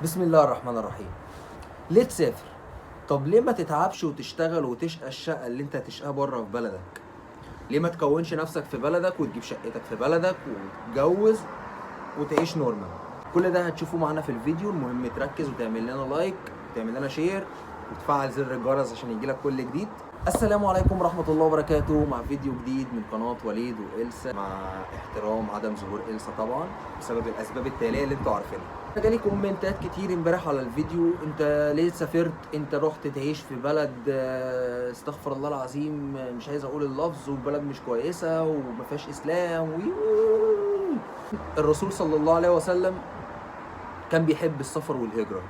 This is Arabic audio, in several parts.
بسم الله الرحمن الرحيم. ليه تسافر؟ طب ليه ما تتعبش وتشتغل وتشقى الشقة اللي انت هتشقاها بره في بلدك؟ ليه ما تكونش نفسك في بلدك وتجيب شقتك في بلدك وتتجوز وتعيش نورمال؟ كل ده هتشوفه معانا في الفيديو. المهم تركز وتعمل لنا لايك وتعمل لنا شير وتفعل زر الجرس عشان يجيلك كل جديد. السلام عليكم ورحمة الله وبركاته، مع فيديو جديد من قناة وليد وإلسا، مع احترام عدم ظهور إلسا طبعا بسبب الأسباب التالية اللي انتوا عارفينها. جالي كومنتات كتير امبارح على الفيديو: انت ليه سافرت؟ انت رحت تعيش في بلد استغفر الله العظيم مش عايز اقول اللفظ، وبلد مش كويسة وما فيهاش اسلام الرسول صلى الله عليه وسلم كان بيحب السفر والهجرة،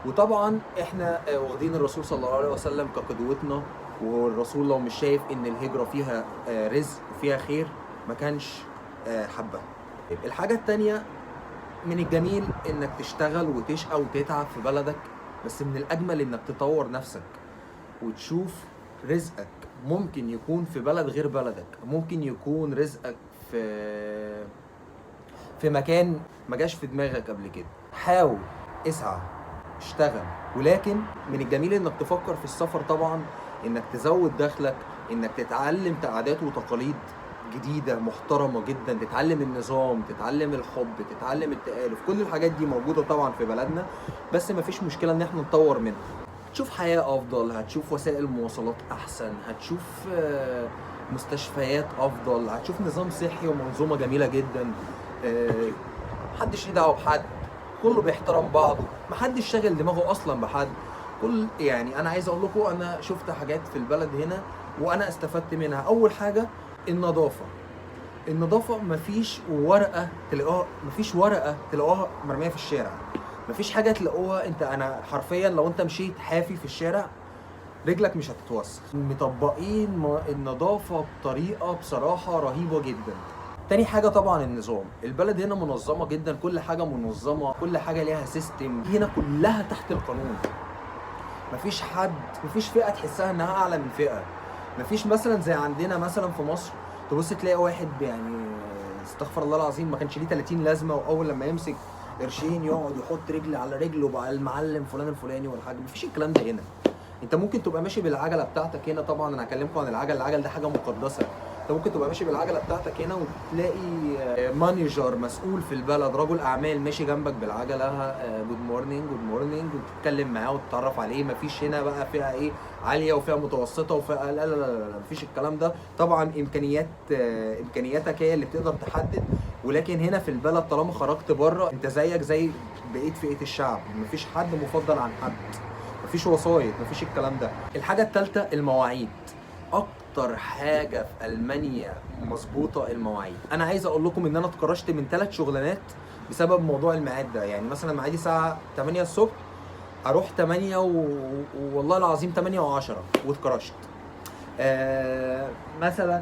وطبعا احنا واخدين الرسول صلى الله عليه وسلم كقدوتنا. والرسول لو مش شايف ان الهجرة فيها رزق وفيها خير ما كانش حبها. الحاجة التانية، من الجميل انك تشتغل وتشقى وتتعب في بلدك، بس من الاجمل انك تطور نفسك وتشوف رزقك. ممكن يكون في بلد غير بلدك، ممكن يكون رزقك في مكان ما جاش في دماغك قبل كده. حاول، اسعى، اشتغل. ولكن من الجميل انك تفكر في السفر طبعا، انك تزود دخلك، انك تتعلم عادات وتقاليد جديدة محترمة جدا، تتعلم النظام، تتعلم الحب، تتعلم التآلف. كل الحاجات دي موجودة طبعا في بلدنا، بس مفيش مشكلة ان احنا نطور منها. هتشوف حياة افضل، هتشوف وسائل مواصلات احسن، هتشوف مستشفيات افضل، هتشوف نظام صحي ومنظومة جميلة جدا. محدش ليه دعوة بحد، كله بيحترم بعضه، محدش شاغل دماغه اصلا بحد. يعني انا عايز اقول لكم، انا شفت حاجات في البلد هنا وانا استفدت منها. اول حاجه النظافه مفيش ورقه تلاقوها مرميه في الشارع، مفيش حاجه تلاقوها. انا حرفيا لو انت مشيت حافي في الشارع رجلك مش هتتوسخ. مطبقين النظافه بطريقه بصراحه رهيبه جدا. تاني حاجة طبعا النظام. البلد هنا منظمة جدا، كل حاجة منظمة، كل حاجة ليها سيستم. هنا كلها تحت القانون، مفيش فئة تحسها انها اعلى من فئة. مفيش مثلا زي عندنا مثلا في مصر تبص تلاقي واحد يعني استغفر الله العظيم ما كانش ليه 30 لازمة، واول لما يمسك قرشين يقعد يحط رجل على رجل وبقى المعلم فلان الفلاني والحاجة. مفيش الكلام ده هنا. انت ممكن تبقى ماشي بالعجله بتاعتك هنا، طبعا انا هكلمكم عن العجل ده حاجه مقدسه. انت ممكن تبقى ماشي بالعجله بتاعتك هنا وتلاقي مانجر مسؤول في البلد، رجل اعمال ماشي جنبك بالعجله، جود مورنينج وتتكلم معاه وتتعرف عليه. مفيش هنا بقى فيها ايه عاليه وفيها متوسطه وفيها لا مفيش الكلام ده. طبعا امكانياتك هي اللي بتقدر تحدد. ولكن هنا في البلد طالما خرجت بره انت زيك زي بقيه فئه الشعب، مفيش حد مفضل عن حد، مفيش وسايط، مفيش الكلام ده. الحاجة التالتة المواعيد. أكتر حاجة في ألمانيا مظبوطة المواعيد. أنا عايز أقول لكم إن أنا اتكرشت من 3 شغلانات بسبب موضوع الميعاد ده. يعني مثلا ميعادي الساعة 8 الصبح، أروح 8 والله العظيم 8 و10 واتكرشت. مثلا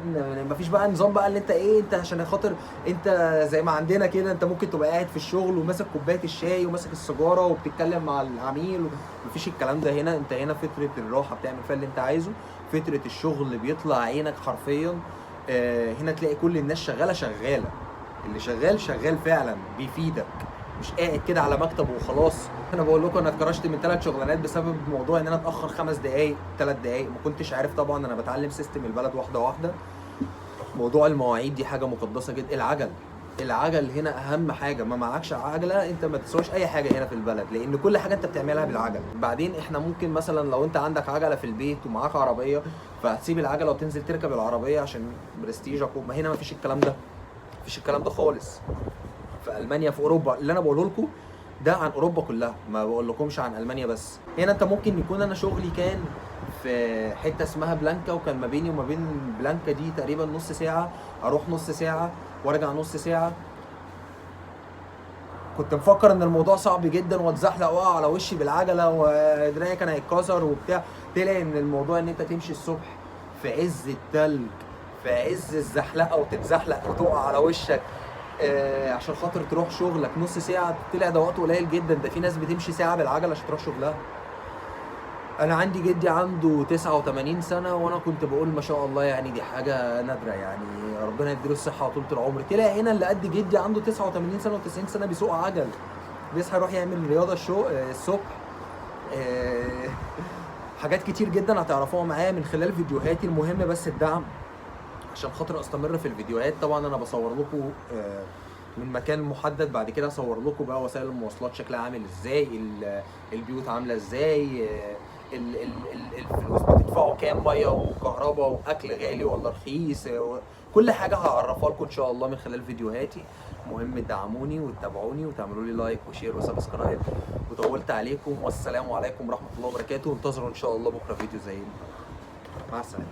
مفيش بقى نظام بقى اللي انت عشان خاطر انت زي ما عندنا كده، انت ممكن تبقى قاعد في الشغل وماسك كوبايه الشاي وماسك السيجاره وبتتكلم مع العميل. مفيش الكلام ده هنا. انت هنا فتره الراحه بتعمل فيها اللي انت عايزه، فتره الشغل بيطلع عينك حرفيا. هنا تلاقي كل الناس شغاله، اللي شغال فعلا بيفيدك، مش قاعد كده على مكتب وخلاص. انا بقول لكم انا اتكرشت من 3 شغلانات بسبب موضوع ان انا اتاخر 5 دقائق 3 دقائق. ما كنتش عارف طبعا، انا بتعلم سيستم البلد واحده واحده. موضوع المواعيد دي حاجه مقدسه جدا. العجل هنا اهم حاجه. ما معكش عجله انت ما تسواش اي حاجه هنا في البلد، لان كل حاجه انت بتعملها بالعجل. بعدين احنا ممكن مثلا لو انت عندك عجله في البيت ومعاك عربيه فهتسيب العجله وتنزل تركب العربيه عشان برستيجك. ما هنا مفيش الكلام ده، مفيش الكلام ده خالص. في المانيا، في اوروبا، اللي انا بقوله لكم ده عن اوروبا كلها، ما بقول لكمش عن المانيا بس. هنا انت ممكن يكون انا شغلي كان في حته اسمها بلانكا، وكان ما بيني وما بين بلانكا دي تقريبا نص ساعه، اروح نص ساعه وارجع نص ساعه. كنت مفكر ان الموضوع صعب جدا واتزحلق واقع على وشي بالعجله ودراعي كان هيتكسر وبتاع. طلع ان الموضوع ان انت تمشي الصبح في عز التلج، في عز الزحلقه، وتتزحلق وتقع على وشك عشان خاطر تروح شغلك نص ساعه. طلع ده وقت قليل جدا. ده في ناس بتمشي ساعه بالعجله عشان تروح شغلها. انا عندي جدي عنده 89 سنه، وانا كنت بقول ما شاء الله يعني دي حاجه نادره، يعني ربنا يديله الصحه وطولة العمر. طلع هنا اللي قد جدي عنده 89 سنه و90 سنه بيسوق عجل، بيصحى يروح يعمل رياضه الصبح. آه، حاجات كتير جدا هتعرفوها معايا من خلال فيديوهاتي. المهم بس الدعم عشان خاطر استمر في الفيديوهات. طبعا انا بصور لكم من مكان محدد، بعد كده اصور لكم بقى وسائل المواصلات شكلها عامل ازاي، البيوت عامله ازاي، الفلوس بتدفعوا كام، ميه وكهرباء واكل غالي ولا رخيص، كل حاجه هعرفها لكم ان شاء الله من خلال فيديوهاتي. المهم تدعموني وتتابعوني وتعملوا لي لايك وشير وسبسكرايب. وطولت عليكم، والسلام عليكم ورحمه الله وبركاته. انتظروا ان شاء الله بكره فيديو زي ده. مع السلامه.